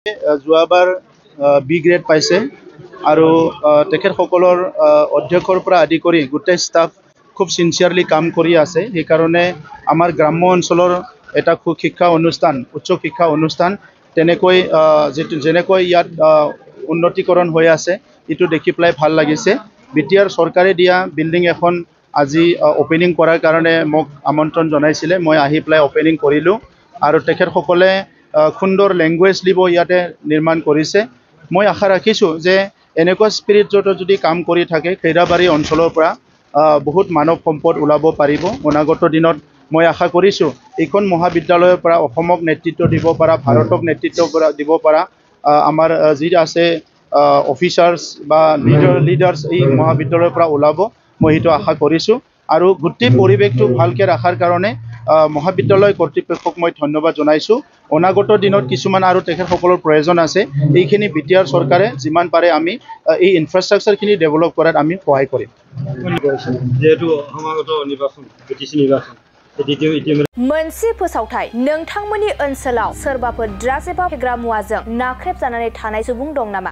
যোৱাবাৰ B grade পাইছে আৰু তেখেতসকলৰ অধ্যক্ষৰ পৰা আদি কৰি গোটেই ষ্টাফ খুব সিনচিয়াৰলি কাম কৰি আছে। সেইকাৰণে আমাৰ গ্ৰাম্য অঞ্চলৰ এটা শিক্ষা অনুষ্ঠান উচ্চ শিক্ষা অনুষ্ঠান যেনেকৈ ইয়াত উন্নতিকৰণ হৈ আছে এইটো দেখি পেলাই ভাল লাগিছে। বিটিআৰ চৰকাৰে দিয়া বিল্ডিং এখন আজি অপেনিং কৰাৰ কাৰণে মোক আমন্ত্ৰণ জনাইছিলে। মই আহি পেলাই অপেনিং কৰিলোঁ আৰু তেখেতসকলে সুন্দৰ লেংগুৱেজ লিব ইয়াতে নিৰ্মাণ কৰিছে। মই আশা ৰাখিছোঁ যে এনেকুৱা স্পিৰিট যদি কাম কৰি থাকে খৈৰাবাৰী অঞ্চলৰ পৰা বহুত মানৱ সম্পদ ওলাব পাৰিব। অনাগত দিনত মই আশা কৰিছোঁ এইখন মহাবিদ্যালয়ৰ পৰা অসমক নেতৃত্ব দিব পৰা, ভাৰতক নেতৃত্ব দিব পৰা আমাৰ যি আছে অফিচাৰ্ছ বা লিডাৰ্ছ এই মহাবিদ্যালয়ৰ পৰা ওলাব, মই সেইটো আশা কৰিছোঁ। আৰু গোটেই পৰিৱেশটো ভালকৈ ৰখাৰ কাৰণে মহাবিদ্যালয় কৰ্তৃপক্ষক মই ধন্যবাদ জনাইছোঁ। অনাগত দিনত কিছুমান আৰু তেখেতসকলৰ প্ৰয়োজন আছে, এইখিনি বিটিআৰ চৰকাৰে যিমান পাৰে আমি এই ইনফ্ৰাষ্ট্ৰাকচাৰখিনি ডেভেলপ কৰাত আমি সহায় কৰিম। যেহেতু সমাগত নিৰ্বাচন বিটিসি নিৰ্বাচন मोनसे फोसावथाय नोंथांमोननि ओनसोलाव सोरबाफोर ड्राग्स एबा फेग्रा मुवाजों नाख्रेबजानानै थानाय सुबुं दं नामा?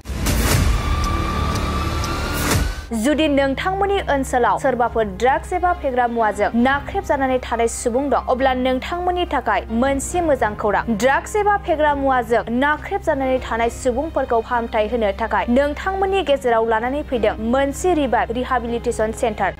जुदि नोंथांमोननि ओनसोलाव सोरबाफोर ड्राग्स एबा फेग्रा मुवाजों नाख्रेबजानानै थानाय सुबुं दं, अब्ला नोंथांमोननि थाखाय मोनसे मोजां खौरां। ड्राग्स एबा फेग्रा मुवाजों नाख्रेबजानानै थानाय सुबुंफोरखौ फाहामथाय होनो थाखाय नोंथांमोननि गेजेराव लानानै फैदों मोनसे रिभाइभ रिहाबिलिटेसन सेन्टार।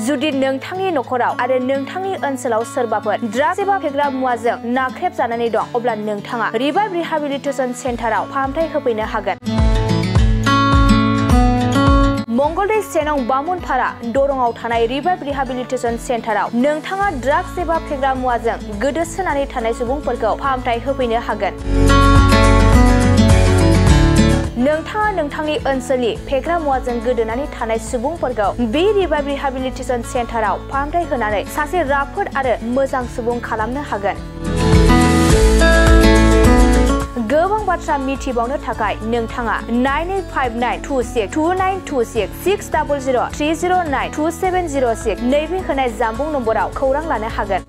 जुदि नोंथांनि नखराव आरो नोंथांनि ओनसोलाव सोरबाफोर ड्राग्स एबा फेग्रा मुवाजों नाख्रेबजानानै दं, अब्ला नोंथाङा रिभाइभ रिहाबिलिटेसन सेन्टाराव फाहामथाय होफैनो हागोन। मंगलदै सेनं बामुनपारा दरंआव थानाय रिभाइभ रिहाबिलिटेसन सेन्टाराव नोंथाङा ड्राग्स एबा फेग्रा मुवाजों गोदोसोनानै थानाय सुबुंफोरखौ फाहामथाय होफैनो हागोन। नोंथाङा नोंथांनि ओनसोलनि फेग्रा मुवाजों गोदोनानै थानाय सुबुंफोरखौ बे रिभाइभ रिहाबिलिटेसन सेन्टाराव फाहामथाय होनानै सासे राफोद आरो मोजां सुबुं खालामनो हागोन। गोबां बाथ्रा मिथिबावनो थाखाय नोंथाङा 9859262926 60030927006 नैबे होनाय जानबुं नम्बराव खौरां लानो हागोन।